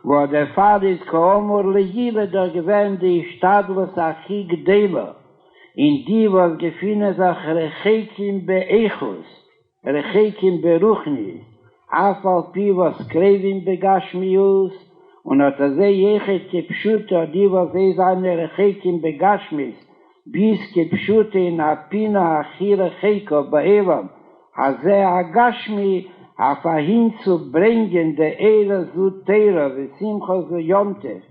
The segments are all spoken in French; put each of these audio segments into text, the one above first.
wo der Vater ist geomur lehile der gewähnt die Stadlos achig Dela, in die was gefühne sich rechekim beechus, rechekim beruchnis, afal pi was krevim begashmius, und hat er jechet kepschute, die was seine rechekim begashmis, bis kepschute in apina achire cheko beelam, haze agashmi, auf hin zu bringen, der Eile zu Teira, wie Simcha zu Yomtev,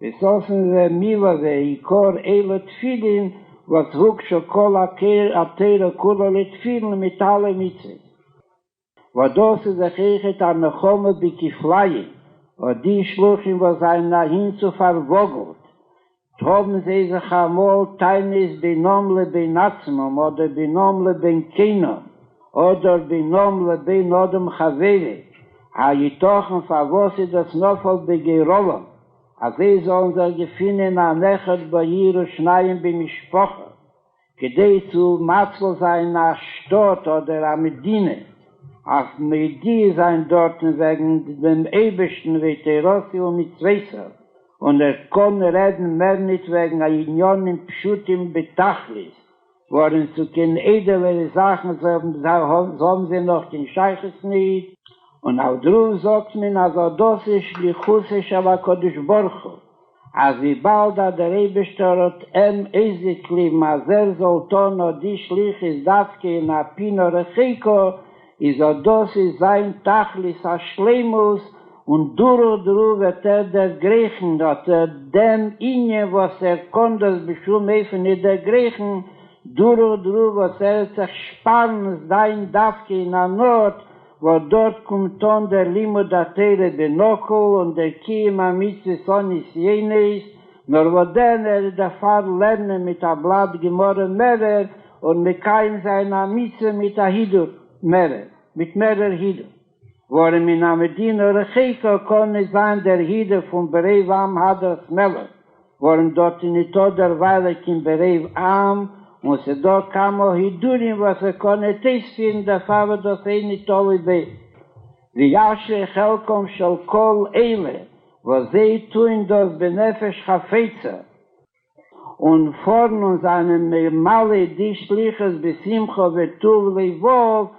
wie soßen sie Mila, wie Ikor Eile Tfilin, was huksho kol Teira kula le Tfilin mit alle Mitzvahs. Wo das ist echet an Nechome bekiflayin, und die Schluchim, wo sein nahin zu verwogelt, haben sie sich amol Tainis benomle benatzmum, oder benomle benkenom, oder binom lebein odem chavere, ha-yitochen favose das nofel begerolam, azei sollen sie gefinnen anechet bei Schnayim b'mishpocha, gedei zu matzlo sein nach Stott oder a Medine, auf Medi sein dort wegen dem Ebersten Veterossi und Mitzvesa, und kann reden mehr nicht wegen a Unionen Pschutim Betachlis, worden zu kennen edele Sachen, so haben sie noch den Scheiches nicht. Und auch drum sagt man, also das ist die Chusisch aber Kodesh Borcho. Als wie bald der Rebester hat Ezekli, Mazer Zoltono, die Schlichis Davke in Apino Rechiko, ist auch das ist sein Tachlis Aschlemus, und duru wird der Griechen, dass dem Inje, was konnte, das beschum even in der Griechen, duru, was sich sparen, sein Davke in der Nord, wo dort kommt dann der Limo der Tere Benokol und der Kiyama Mitzvah Sonis Jenes, nur wo dann der Fall lernen mit der Blatt Gemorre Merer und mit kein seiner Mitzvah mit der Hidur Merer, mit Merer Hidur. Worin in Amedina Recheko konnte sein der Hidur von Berev Am Hadras Meller, worin dort in der Weile in Berev Am, und sie dort kam auch Hidurim, was konnte tesfieren, der Fahre das nicht tolle Weh. Die Jasche Chelkom shall kol Eile, was sie tun das Benefesh Chafetzer, und vorn uns einem Male die Schliches besimcho vetuv leivov,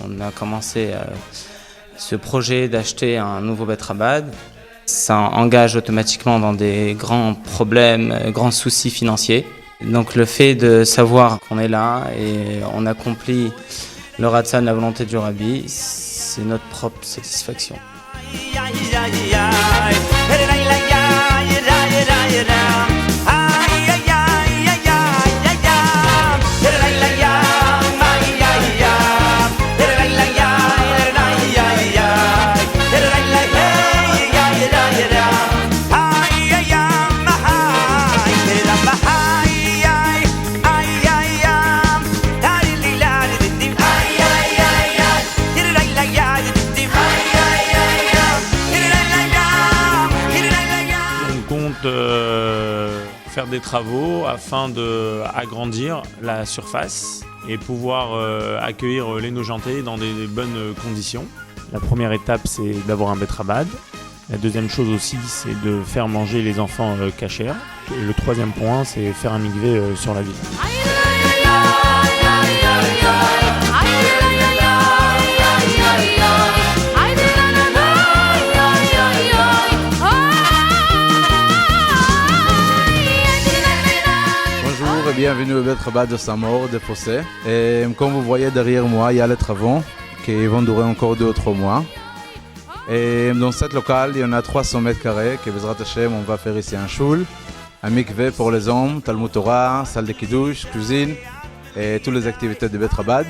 On a commencé ce projet d'acheter un nouveau Bet Chabad. Ça engage automatiquement dans des grands problèmes, grands soucis financiers. Donc le fait de savoir qu'on est là et on accomplit le Ratzan, la volonté du Rabbi, c'est notre propre satisfaction. Faire des travaux afin d'agrandir la surface et pouvoir accueillir les nojentés dans des bonnes conditions. La première étape, c'est d'avoir un Bet Chabad. La deuxième chose aussi, c'est de faire manger les enfants kasher. Et le troisième point, c'est faire un mikvé sur la ville. et bienvenue au Bet Chabad de Saint-Maur, de Fossé. Et comme vous voyez derrière moi, il y a les travaux qui vont durer encore 2 ou 3 mois. Et dans cette locale, il y en a 300 mètres carrés que Bezrat Hashem, on va faire ici un shul, un mikveh pour les hommes, Talmud Torah, salle de kiddush, cuisine et toutes les activités de Bet Chabad.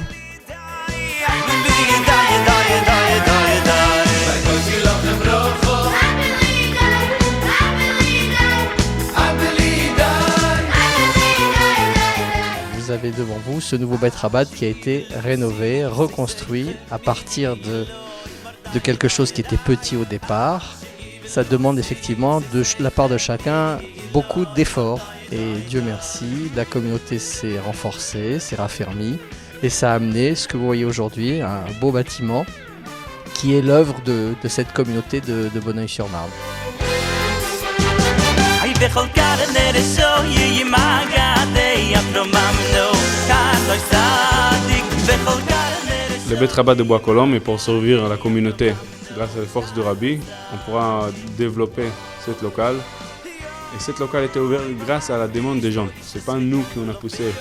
Vous avez devant vous ce nouveau Bet Chabad qui a été rénové, reconstruit à partir de quelque chose qui était petit au départ. Ça demande effectivement de la part de chacun beaucoup d'efforts. Et Dieu merci, la communauté s'est renforcée, s'est raffermie. Et ça a amené ce que vous voyez aujourd'hui, un beau bâtiment qui est l'œuvre de cette communauté de Bonneuil-sur-Marne. Le Bet Chabad de Bois-Colombes est pour servir à la communauté. Grâce à la force du Rabbi, on pourra développer cette locale. Et cette locale était ouverte grâce à la demande des gens. Ce n'est pas nous qui on a poussé.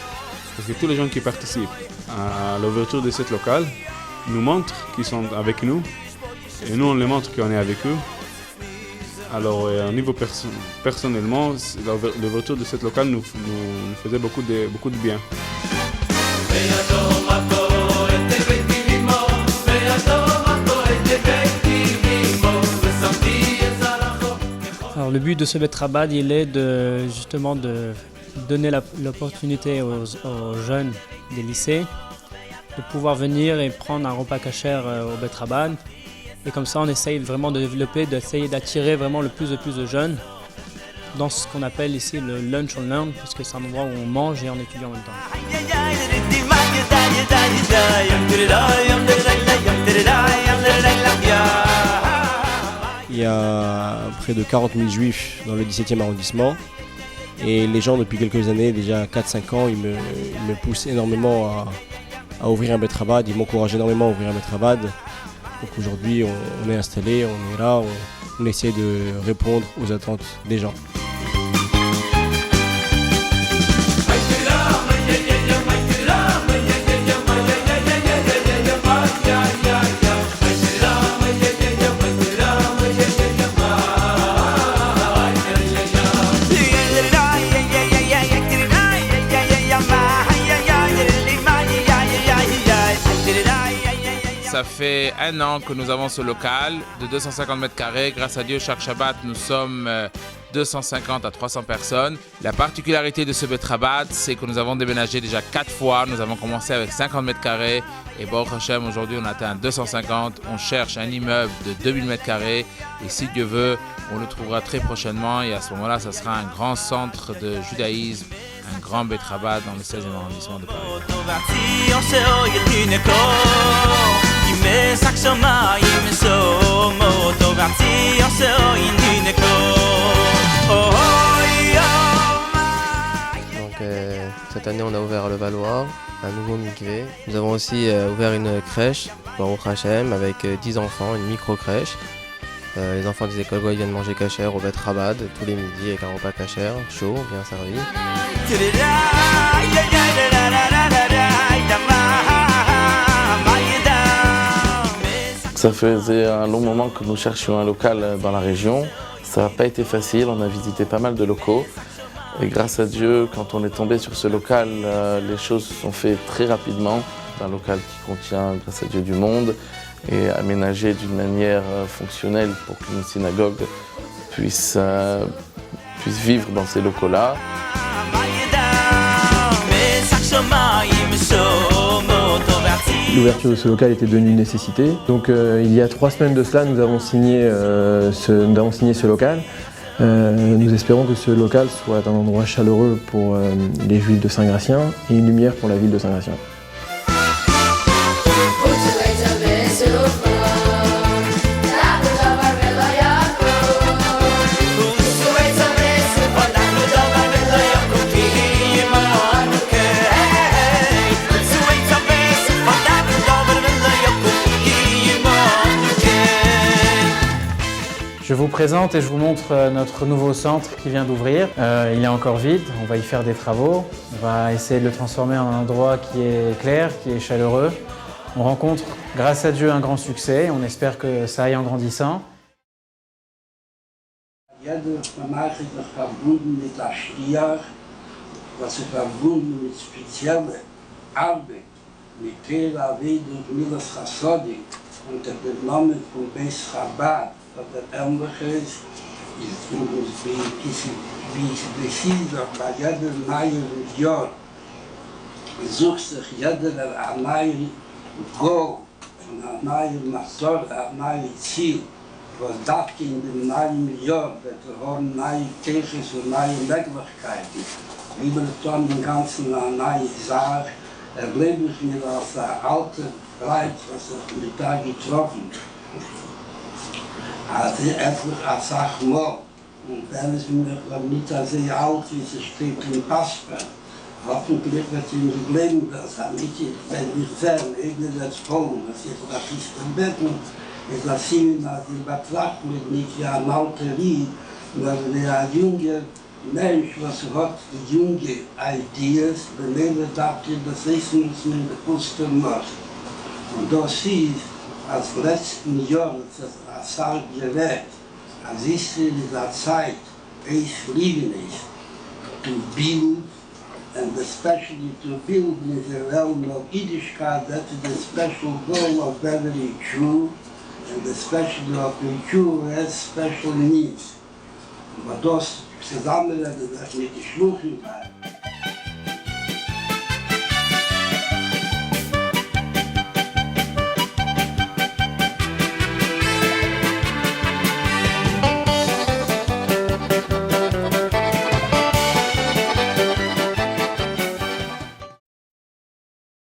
Parce que tous les gens qui participent à l'ouverture de cette locale nous montrent qu'ils sont avec nous. Et nous, on les montre qu'on est avec eux. Alors, au niveau personnellement, l'ouverture de cette locale nous faisait beaucoup de bien. Alors, le but de ce Bet Chabad, il est justement de donner l'opportunité aux jeunes des lycées de pouvoir venir et prendre un repas kasher au Bet Chabad. Et comme ça, on essaye vraiment de développer, d'essayer d'attirer vraiment le plus de jeunes dans ce qu'on appelle ici le lunch on learn, puisque c'est un endroit où on mange et on étudie en même temps. Il y a près de 40 000 juifs dans le 17e arrondissement. Et les gens, depuis quelques années, déjà 4-5 ans, ils me poussent énormément à ouvrir un Bet Chabad. Ils m'encouragent énormément à ouvrir un Bet Chabad. Donc aujourd'hui, on est installé, on est là, on essaie de répondre aux attentes des gens. Ça fait 1 an que nous avons ce local de 250 mètres carrés. Grâce à Dieu, chaque Shabbat, nous sommes 250 à 300 personnes. La particularité de ce Bet Chabad, c'est que nous avons déménagé déjà 4 fois. Nous avons commencé avec 50 mètres carrés et Baruch Hashem, aujourd'hui, on atteint 250. On cherche un immeuble de 2000 mètres carrés et si Dieu veut, on le trouvera très prochainement et à ce moment-là, ça sera un grand centre de judaïsme, un grand Bet Chabad dans le 16e arrondissement de Paris. Donc cette année on a ouvert le Valois, un nouveau mikvé. Nous avons aussi ouvert une crèche, Baruch Hashem, avec 10 enfants, une micro-crèche. Les enfants des écoles viennent manger kasher au Bet Chabad tous les midis avec un repas kasher, chaud, bien servi. Ça faisait un long moment que nous cherchions un local dans la région. Ça n'a pas été facile, on a visité pas mal de locaux. Et grâce à Dieu, quand on est tombé sur ce local, les choses se sont faites très rapidement. Un local qui contient, grâce à Dieu, du monde et aménagé d'une manière fonctionnelle pour qu'une synagogue puisse vivre dans ces locaux-là. L'ouverture de ce local était devenue une nécessité. Donc il y a 3 semaines de cela, nous avons signé ce local. Nous espérons que ce local soit un endroit chaleureux pour les Juifs de Saint-Gratien et une lumière pour la ville de Saint-Gratien. Je vous présente et je vous montre notre nouveau centre qui vient d'ouvrir. Il est encore vide, on va y faire des travaux. On va essayer de le transformer en un endroit qui est clair, qui est chaleureux. On rencontre, grâce à Dieu, un grand succès. On espère que ça aille en grandissant. Jeder von euch ist noch verbunden mit der Stier, was ist verbunden mit spezieller Arbeit, mit Tel Aviv und Milas Chasodim unter dem Namen von Beis Chabad, was der Ähnliche ist wie es bei jeder neuen Jahr sucht sich jeder ein neues Goal, ein neues Masor, ein neues Ziel. Was darf in dem neuen Jahr, dass wir haben neue Technik und neue Möglichkeiten. Wie wir tun den ganzen eine neue Sache, erlebe ich mir als ein alter Leid, was ich mit da getroffen habe. Also etwas als Sache mal. Und wenn es mir nicht sehr alt ist, es steht im Passport. Hoffentlich wird es mir bleiben, das hat nicht, wenn wir sehen, irgendwie das Polen, das ist das ist im Betten. Es ist in Betracht mit nicht wie ein alter Lied, sondern wie ein junger Mensch, was hat junge Ideen, benehme dachte, das ist uns in der Puste macht. Und das ist, als letzten Jahr, das ist ein Gerät, als ist in dieser Zeit, ich liebe nicht, to build, and especially to build in the realm of Yiddishkeit, that is the special goal of every Jew, and especially of the Jew who has special needs. Aber das zusammenlegen, das mit den Schluchen